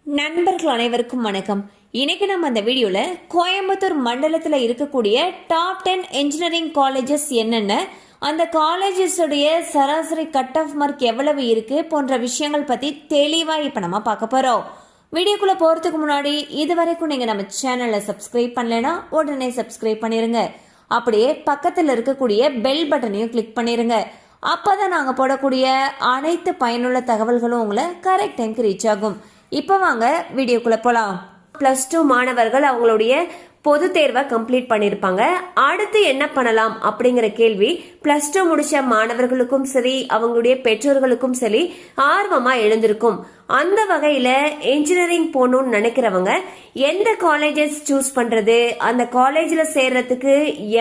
நண்பர்கள் அனைவருக்கும் வணக்கம். இன்னைக்கு நம்ம அந்த வீடியோல கோயம்புத்தூர் மண்டலத்தில் இருக்கக்கூடிய டாப் 10 இன்ஜினியரிங் காலேஜஸ் என்னென்ன, அந்த காலேஜஸ் உடைய சராசரி கட் ஆஃப் மார்க் எவ்வளவு இருக்கு போன்ற விஷயங்கள் பத்தி தெளிவா இப்ப நம்ம பார்க்க போறோம். வீடியோக்குள்ள போறதுக்கு முன்னாடி இதுவரைக்கும் நீங்க நம்ம சேனலை சப்ஸ்கிரைப் பண்ணலைன்னா உடனே சப்ஸ்கிரைப் பண்ணிருங்க. அப்படியே பக்கத்தில் இருக்கக்கூடிய பெல் பட்டனையும் கிளிக் பண்ணிருங்க. அப்பதான் நாங்க போடக்கூடிய அனைத்து பயனுள்ள தகவல்களும் உங்களை கரெக்ட் டைம்க்கு ரீச் ஆகும். இப்போ வாங்க வீடியோக்குள்ள போலாம். +2 மாணவர்கள் அவங்களுடைய பொது தேர்வை கம்ப்ளீட் பண்ணிருப்பாங்க. அடுத்து என்ன பண்ணலாம் அப்படிங்கிற கேள்வி +2 முடிச்ச மாணவர்களுக்கும் சரி அவங்களுடைய பெற்றோர்களுக்கும் சரி ஆர்வமா எழுந்திருக்கும். அந்த வகையில இன்ஜினியரிங் போகணும்னு நினைக்கிறவங்க எந்த காலேஜஸ் சூஸ் பண்றது, அந்த காலேஜ்ல சேர்றதுக்கு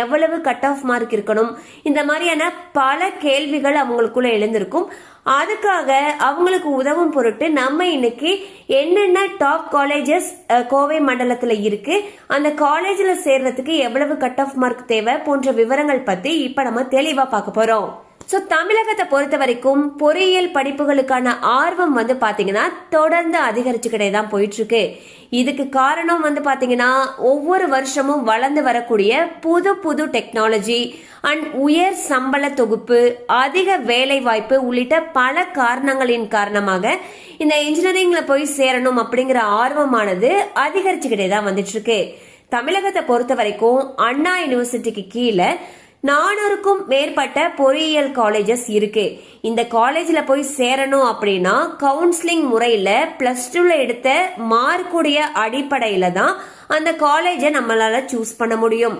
எவ்வளவு கட் ஆஃப் மார்க் இருக்கணும், இந்த மாதிரியான பல கேள்விகள் அவங்களுக்குள்ள எழுந்திருக்கும். அதுக்காக அவங்களுக்கு உதவும் பொருட்டு நம்ம இன்னைக்கு என்னென்ன டாப் காலேஜஸ் கோவை மண்டலத்துல இருக்கு, அந்த காலேஜ்ல சேர்றதுக்கு எவ்வளவு கட் ஆஃப் மார்க் தேவை போன்ற விவரங்கள் பத்தி இப்ப நம்ம தெளிவா பார்க்க போறோம். தமிழகத்தை பொறுத்த வரைக்கும் பொறியியல் படிப்புகளுக்கான ஆர்வம் பாத்தீங்கன்னா தொடர்ந்து அதிகரிச்சுக்கிட்டே தான் போயிட்டு இருக்கு. இதுக்கு காரணம் பாத்தீங்கன்னா ஒவ்வொரு வருஷமும் வளர்ந்து வரக்கூடிய புது புது டெக்னாலஜி அண்ட் உயர் சம்பள தொகுப்பு, அதிக வேலை வாய்ப்பு உள்ளிட்ட பல காரணங்களின் காரணமாக இந்த இன்ஜினியரிங்ல போய் சேரணும் அப்படிங்கிற ஆர்வமானது அதிகரிச்சுக்கிட்டே தான் வந்துட்டு இருக்கு. தமிழகத்தை பொறுத்த வரைக்கும் அண்ணா யூனிவர்சிட்டிக்கு கீழே 400க்கும் மேற்பட்ட பொறியியல் காலேஜஸ் இருக்கு. இந்த காலேஜ்ல போய் சேரணும் அப்படின்னா கவுன்சிலிங் முறையில +2ல எடுத்த மார்க்குடைய அடிப்படையில தான் அந்த காலேஜை நம்மளால சூஸ் பண்ண முடியும்.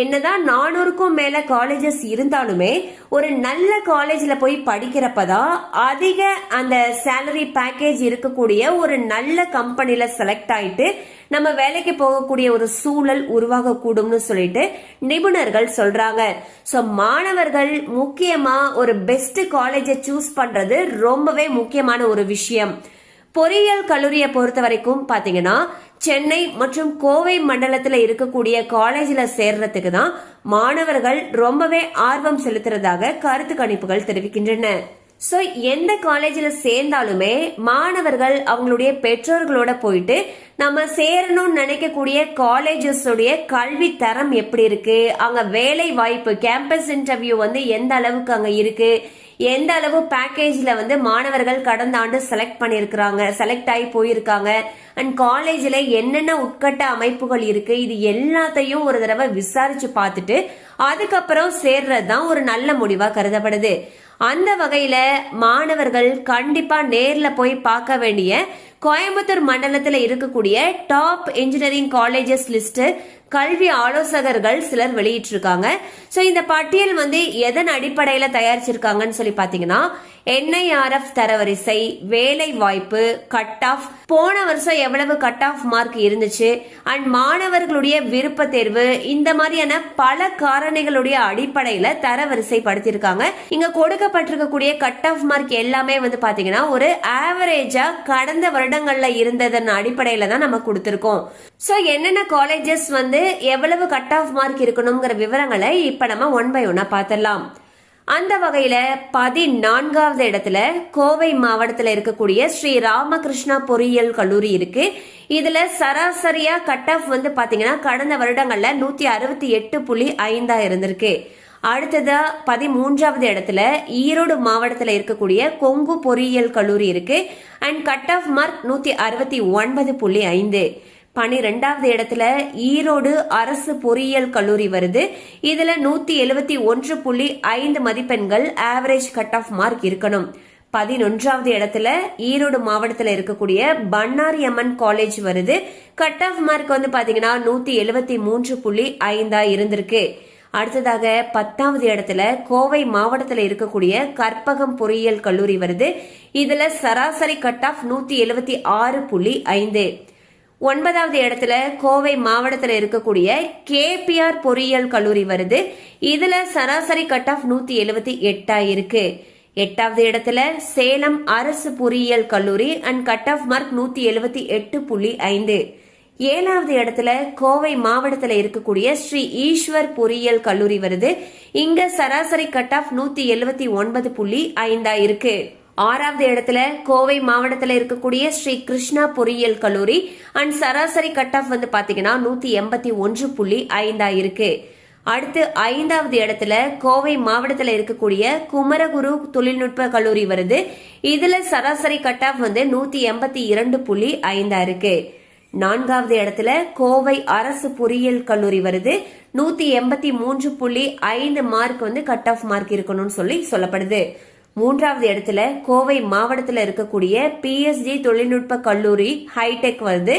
என்னதான் 400க்கும் மேல காலேஜஸ் இருந்தாலுமே ஒரு நல்ல காலேஜ்ல போய் படிக்கிறப்பதான் அதிக அந்த சேலரி பேக்கேஜ் இருக்கக்கூடிய ஒரு நல்ல கம்பெனில செலக்ட் ஆயிட்டு நம்ம வேலைக்கு போகக்கூடிய ஒரு சூழல் உருவாக கூடும்னு சொல்லிட்டு நிபுணர்கள் சொல்றாங்க. சோ மாணவர்கள் முக்கியமா ஒரு பெஸ்ட் காலேஜை சூஸ் பண்றது ரொம்பவே முக்கியமான ஒரு விஷயம். பொறியியல் கல்லூரியை பொறுத்த வரைக்கும் பாத்தீங்கன்னா சென்னை மற்றும் கோவை மண்டலத்துல இருக்கக்கூடிய காலேஜ்ல சேர்றதுக்கு தான் மாணவர்கள் ரொம்பவே ஆர்வம் செலுத்துறதாக கருத்து கணிப்புகள் தெரிவிக்கின்றன. சோ எந்த காலேஜ்ல சேர்ந்தாலுமே மாணவர்கள் அவங்களுடைய பெற்றோர்களோட போயிட்டு நம்ம சேரணும்னு நினைக்கக்கூடிய காலேஜஸ் உடைய கல்வி தரம் எப்படி இருக்கு, அங்க வேலை வாய்ப்பு கேம்பஸ் இன்டர்வியூ எந்த அளவுக்கு அங்க இருக்கு, எந்த அளவு பேக்கேஜ்ல மாணவர்கள் கடந்த ஆண்டு செலக்ட் ஆகி போயிருக்காங்க, அண்ட் காலேஜ்ல என்னென்ன உட்கட்ட அமைப்புகள் இருக்கு, இது எல்லாத்தையும் ஒரு தடவை விசாரிச்சு பார்த்துட்டு அதுக்கப்புறம் சேர்றதுதான் ஒரு நல்ல முடிவா கருதப்படுது. அந்த வகையில மாணவர்கள் கண்டிப்பா நேர்ல போய் பார்க்க வேண்டிய கோயம்புத்தூர் மண்டலத்துல இருக்கக்கூடிய டாப் இன்ஜினியரிங் காலேஜஸ் லிஸ்ட் கல்வி ஆலோசகர்கள் சிலர் வெளியிட்டிருக்காங்க. சோ இந்த பட்டியல் எதன் அடிப்படையில தயாரிச்சிருக்காங்கன்னு சொல்லி பாத்தீங்கன்னா NIRF தரவரிசை, வேலை வாய்ப்பு, கட் ஆஃப், போன வருஷம் எவ்வளவு கட் ஆஃப் மார்க் இருந்துச்சு, அண்ட் மாணவர்களுடைய விருப்ப தேர்வு, இந்த மாதிரியான பல காரணிகளுடைய அடிப்படையில தரவரிசை படுத்திருக்காங்க. இங்க கொடுக்கப்பட்டிருக்கக்கூடிய கட் ஆஃப் மார்க் எல்லாமே பாத்தீங்கன்னா ஒரு ஆவரேஜா கடந்த வருடங்கள்ல இருந்ததன் அடிப்படையில தான் நம்ம கொடுத்திருக்கோம். சோ என்னென்ன காலேஜஸ் எவ்வளவு கட் ஆஃப் மார்க் இருக்கணும்ங்கிற விவரங்களை இப்ப நம்ம ஒன் பை ஒன்னா பாத்திரலாம். அந்த வகையில 14வது இடத்துல கோவை மாவட்டத்தில் இருக்கக்கூடிய ஸ்ரீ ராமகிருஷ்ணா பொறியியல் கல்லூரி இருக்கு. இதுல சராசரியா கட் ஆஃப் பாத்தீங்கன்னா கடந்த வருடங்கள்ல 168.5 இருந்திருக்கு. அடுத்ததா 13வது இடத்துல ஈரோடு மாவட்டத்தில் இருக்கக்கூடிய கொங்கு பொறியியல் கல்லூரி இருக்கு. And cut off mark 169.5. 12வது இடத்துல ஈரோடு அரசு பொறியியல் கல்லூரி வருது. இதுல 171.5 மதிப்பெண்கள் ஆவரேஜ் கட் ஆஃப் மார்க் இருக்கணும். 11வது இடத்துல ஈரோடு மாவட்டத்தில் இருக்கக்கூடிய பண்ணாரி அம்மன் காலேஜ் வருது. கட் ஆஃப் மார்க் பாத்தீங்கன்னா 173.5 இருந்திருக்கு. அடுத்ததாக 10வது இடத்துல கோவை மாவட்டத்தில் இருக்கக்கூடிய கற்பகம் பொறியியல் கல்லூரி வருது. இதுல சராசரி கட் ஆஃப் 176.5. 9வது இடத்துல கோவை மாவட்டத்தில் இருக்கக்கூடிய KPR பொறியியல் கல்லூரி வருது. இதுல சராசரி கட் ஆஃப் 178 இருக்கு. 8வது இடத்துல சேலம் அரசு பொறியியல் கல்லூரி அண்ட் கட் ஆஃப் மார்க் 178.5. 7வது இடத்துல கோவை மாவட்டத்தில் இருக்கக்கூடிய ஸ்ரீ ஈஸ்வர் பொறியியல் கல்லூரி வருது. இங்க சராசரி கட் ஆஃப் 179.5 இருக்கு. 6வது இடத்துல கோவை மாவட்டத்தில் இருக்கக்கூடிய ஸ்ரீ கிருஷ்ணா பொறியியல் கல்லூரி அண்ட் சராசரி கட் ஆஃப் வந்து பாத்தீங்கன்னா 181.5 இருக்கு. அடுத்து 5வது இடத்துல கோவை மாவட்டத்தில் இருக்கக்கூடிய குமரகுரு தொழில்நுட்ப கல்லூரி வருது. இதுல சராசரி கட் ஆஃப் வந்து 182.5 இருக்கு. 4வது இடத்துல கோவை அரசு பொறியியல் கல்லூரி வருது. 183.5 மார்க் வந்து கட் ஆஃப் மார்க் இருக்கணும்னு சொல்லப்படுது. 3வது இடத்துல கோவை மாவட்டத்தில் இருக்கக்கூடிய PSG தொழில்நுட்ப கல்லூரி ஹைடெக் வருது.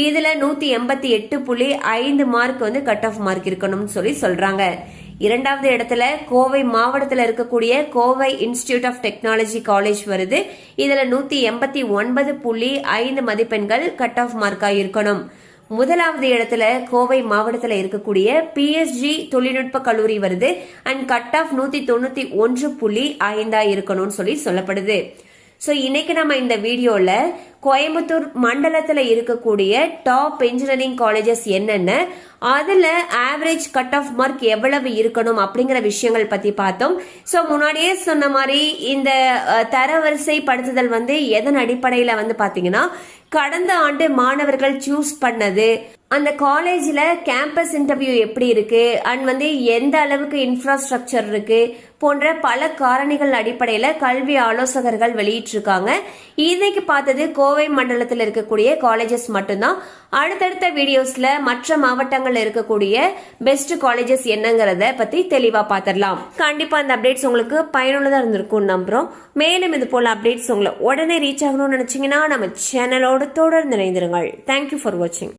இதுல 188.5 மார்க் வந்து கட் ஆஃப் மார்க் இருக்கணும்னு சொல்றாங்க. 2வது இடத்துல கோவை மாவட்டத்தில் இருக்கக்கூடிய Kovai institute of technology college வருது. இதுல 189.5 மதிப்பெண்கள் கட் ஆஃப் மார்க்கா இருக்கணும். 1வது இடத்துல கோவை மாவட்டத்தில் இருக்கக்கூடிய PSG தொழில்நுட்ப கல்லூரி வருது அண்ட் கட் ஆஃப் 191.5 இருக்கணும்னு சொல்லப்படுது. ஸோ இன்னைக்கு நம்ம இந்த வீடியோல கோயம்புத்தூர் மண்டலத்தில் இருக்கக்கூடிய டாப் இன்ஜினியரிங் காலேஜஸ் என்னென்ன, அதுல ஆவரேஜ் கட் ஆஃப் மார்க் எவ்வளவு இருக்கணும் அப்படிங்கிற விஷயங்கள் பத்தி பார்த்தோம். ஸோ முன்னாடியே சொன்ன மாதிரி இந்த தரவரிசை படுத்துதல் வந்து எதன் அடிப்படையில வந்து பாத்தீங்கன்னா கடந்த ஆண்டு மாணவர்கள் சூஸ் பண்ணது, அந்த காலேஜ்ல கேம்பஸ் இன்டர்வியூ எப்படி இருக்கு அண்ட் வந்து எந்த அளவுக்கு இன்ஃப்ராஸ்ட்ரக்சர் இருக்கு போன்ற பல காரணிகள் அடிப்படையில கல்வி ஆலோசகர்கள் வெளியிட்டிருக்காங்க. இன்னைக்கு பார்த்தது கோவை மண்டலத்தில் இருக்கக்கூடிய காலேஜஸ் மட்டும்தான். அடுத்தடுத்த வீடியோஸ்ல மற்ற மாவட்டங்கள்ல இருக்கக்கூடிய பெஸ்ட் காலேஜஸ் என்னங்கறத பத்தி தெளிவா பாத்திரலாம். கண்டிப்பா அந்த அப்டேட்ஸ் உங்களுக்கு பயனுள்ளதா இருந்திருக்கும் நம்புறோம். மேலும் இது போல அப்டேட்ஸ் உங்களை உடனே ரீச் ஆகணும்னு நினைச்சீங்கன்னா நம்ம சேனலோடு தொடர்ந்து இணைந்திருங்கள். தேங்க்யூ ஃபார் வாட்சிங்.